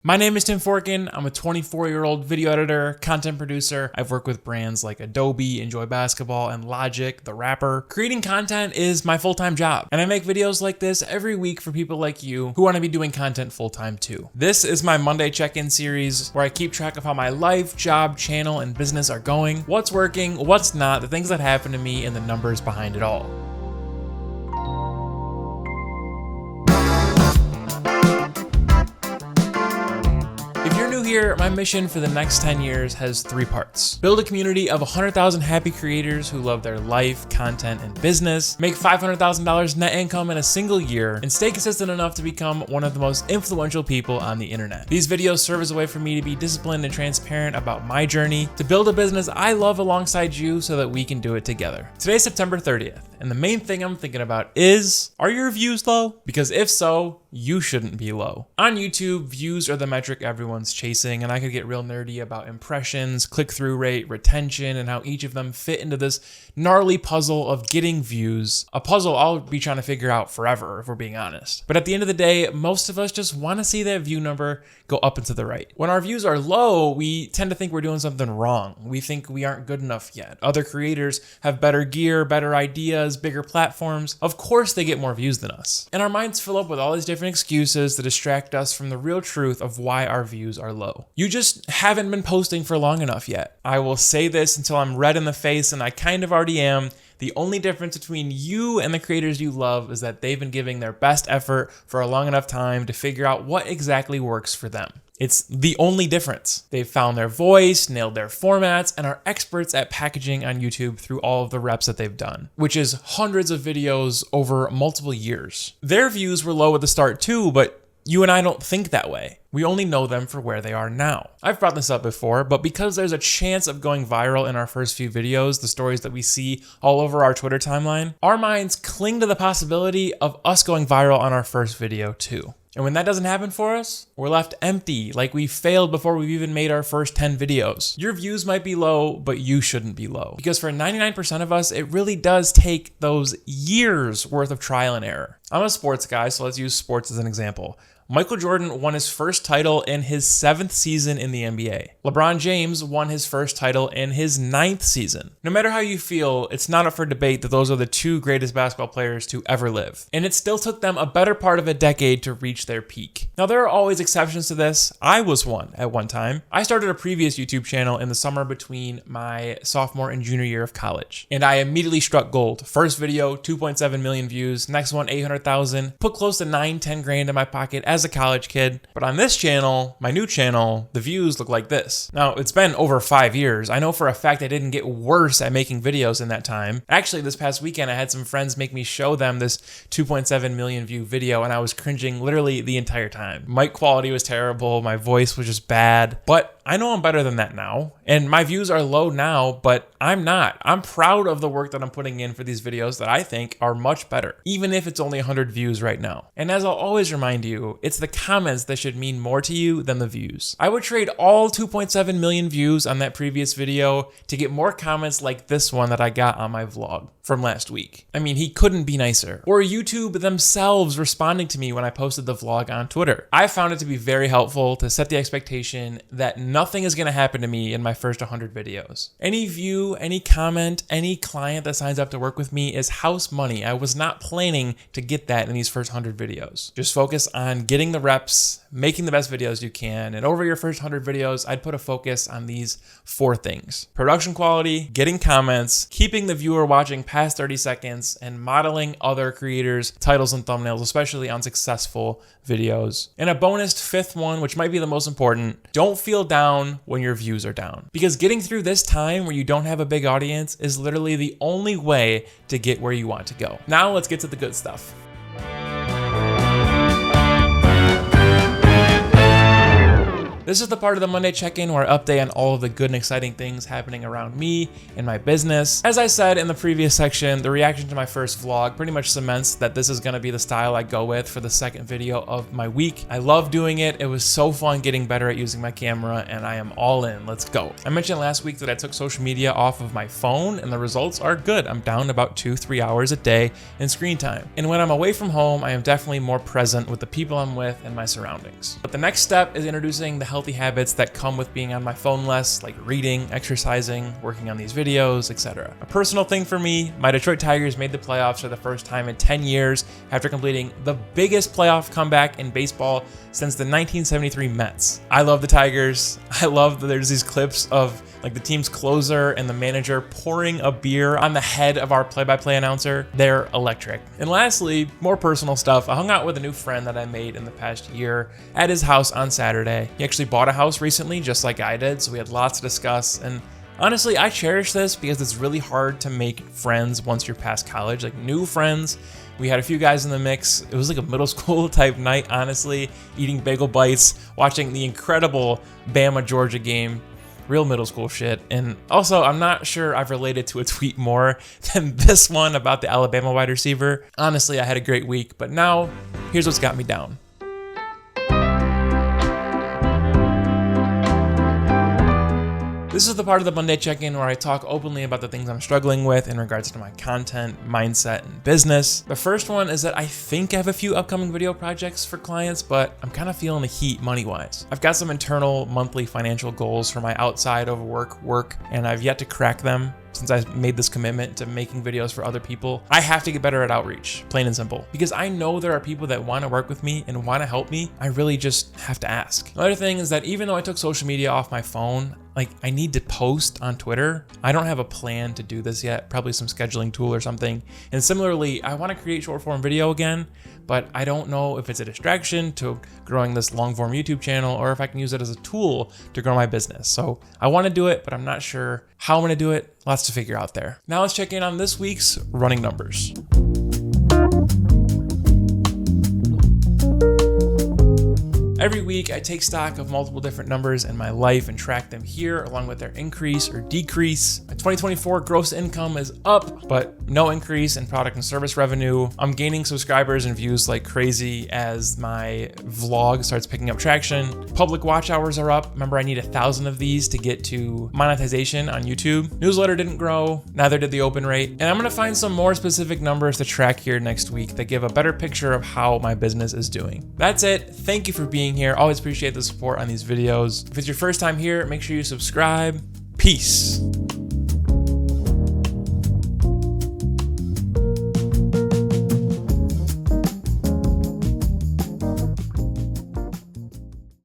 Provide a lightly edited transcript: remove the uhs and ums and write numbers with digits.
My name is Tim Forkin. I'm a 24-year-old video editor, content producer. I've worked with brands like Adobe, Enjoy Basketball, and Logic, the rapper. Creating content is my full-time job, and I make videos like this every week for people like you who want to be doing content full-time too. This is my Monday check-in series where I keep track of how my life, job, channel, and business are going, what's working, what's not, the things that happen to me, and the numbers behind it all. If you're new here, my mission for the next 10 years has 3 parts. Build a community of 100,000 happy creators who love their life, content, and business, make $500,000 net income in a single year, and stay consistent enough to become one of the most influential people on the internet. These videos serve as a way for me to be disciplined and transparent about my journey, to build a business I love alongside you so that we can do it together. Today's September 30th, and the main thing I'm thinking about is, are your views low? Because if so, you shouldn't be low. On YouTube, views are the metric everyone's chasing, and I could get real nerdy about impressions, click-through rate, retention, and how each of them fit into this gnarly puzzle of getting views. A puzzle I'll be trying to figure out forever, if we're being honest. But at the end of the day, most of us just want to see that view number go up and to the right. When our views are low, we tend to think we're doing something wrong. We think we aren't good enough yet. Other creators have better gear, better ideas, bigger platforms. Of course they get more views than us. And our minds fill up with all these different excuses to distract us from the real truth of why our views are low. You just haven't been posting for long enough yet. I will say this until I'm red in the face, and I kind of already am. The only difference between you and the creators you love is that they've been giving their best effort for a long enough time to figure out what exactly works for them. It's the only difference. They've found their voice, nailed their formats, and are experts at packaging on YouTube through all of the reps that they've done, which is hundreds of videos over multiple years. Their views were low at the start too, but you and I don't think that way. We only know them for where they are now. I've brought this up before, but because there's a chance of going viral in our first few videos, the stories that we see all over our Twitter timeline, our minds cling to the possibility of us going viral on our first video too. And when that doesn't happen for us, we're left empty, like we failed before we've even made our first 10 videos. Your views might be low, but you shouldn't be low. Because for 99% of us, it really does take those years worth of trial and error. I'm a sports guy, so let's use sports as an example. Michael Jordan won his first title in his 7th season in the NBA. LeBron James won his first title in his 9th season. No matter how you feel, it's not up for debate that those are the 2 greatest basketball players to ever live. And it still took them a better part of a decade to reach their peak. Now, there are always exceptions to this. I was one at one time. I started a previous YouTube channel in the summer between my sophomore and junior year of college. And I immediately struck gold. First video, 2.7 million views. Next one, 800,000. Put close to 10 grand in my pocket as a college kid. But on this channel, my new channel, the views look like this. Now, it's been over 5 years. I know for a fact I didn't get worse at making videos in that time. Actually, this past weekend, I had some friends make me show them this 2.7 million view video, and I was cringing literally the entire time. Mic quality was terrible. My voice was just bad. But I know I'm better than that now, and my views are low now, but I'm not. I'm proud of the work that I'm putting in for these videos that I think are much better, even if it's only 100 views right now. And as I'll always remind you, it's the comments that should mean more to you than the views. I would trade all 2.7 million views on that previous video to get more comments like this one that I got on my vlog from last week. I mean, he couldn't be nicer. Or YouTube themselves responding to me when I posted the vlog on Twitter. I found it to be very helpful to set the expectation that nothing is going to happen to me in my first 100 videos. Any view, any comment, any client that signs up to work with me is house money. I was not planning to get that in these first 100 videos. Just focus on getting the reps, making the best videos you can, and over your first 100 videos, I'd put a focus on these 4 things. Production quality, getting comments, keeping the viewer watching past 30 seconds, and modeling other creators' titles and thumbnails, especially on successful videos. And a bonus 5th one, which might be the most important, don't feel down when your views are down. Because getting through this time where you don't have a big audience is literally the only way to get where you want to go. Now let's get to the good stuff. This is the part of the Monday check-in where I update on all of the good and exciting things happening around me and my business. As I said in the previous section, the reaction to my first vlog pretty much cements that this is gonna be the style I go with for the second video of my week. I love doing it. It was so fun getting better at using my camera, and I am all in. Let's go. I mentioned last week that I took social media off of my phone, and the results are good. I'm down about 2-3 hours a day in screen time. And when I'm away from home, I am definitely more present with the people I'm with and my surroundings. But the next step is introducing the healthy habits that come with being on my phone less, like reading, exercising, working on these videos, etc. A personal thing for me, my Detroit Tigers made the playoffs for the first time in 10 years after completing the biggest playoff comeback in baseball since the 1973 Mets. I love the Tigers. I love that there's these clips of like the team's closer and the manager pouring a beer on the head of our play-by-play announcer. They're electric. And lastly, more personal stuff. I hung out with a new friend that I made in the past year at his house on Saturday. He actually bought a house recently, just like I did, so we had lots to discuss. And honestly, I cherish this because it's really hard to make friends once you're past college, like new friends. We had a few guys in the mix. It was like a middle school type night, honestly, eating bagel bites, watching the incredible Bama-Georgia game. Real middle school shit. And also, I'm not sure I've related to a tweet more than this one about the Alabama wide receiver. Honestly, I had a great week, but now here's what's got me down. This is the part of the Monday check-in where I talk openly about the things I'm struggling with in regards to my content, mindset, and business. The first one is that I think I have a few upcoming video projects for clients, but I'm kind of feeling the heat money-wise. I've got some internal monthly financial goals for my outside of work, and I've yet to crack them. Since I made this commitment to making videos for other people, I have to get better at outreach, plain and simple. Because I know there are people that want to work with me and want to help me. I really just have to ask. Another thing is that even though I took social media off my phone, like I need to post on Twitter. I don't have a plan to do this yet, probably some scheduling tool or something. And similarly, I want to create short form video again, but I don't know if it's a distraction to growing this long form YouTube channel or if I can use it as a tool to grow my business. So I want to do it, but I'm not sure how I'm going to do it. Lots to figure out there. Now let's check in on this week's running numbers. Every week, I take stock of multiple different numbers in my life and track them here along with their increase or decrease. My 2024 gross income is up, but no increase in product and service revenue. I'm gaining subscribers and views like crazy as my vlog starts picking up traction. Public watch hours are up. Remember, I need 1,000 of these to get to monetization on YouTube. Newsletter didn't grow, neither did the open rate. And I'm gonna find some more specific numbers to track here next week that give a better picture of how my business is doing. That's it. Thank you for being here. Always appreciate the support on these videos. If it's your first time here, make sure you subscribe. Peace.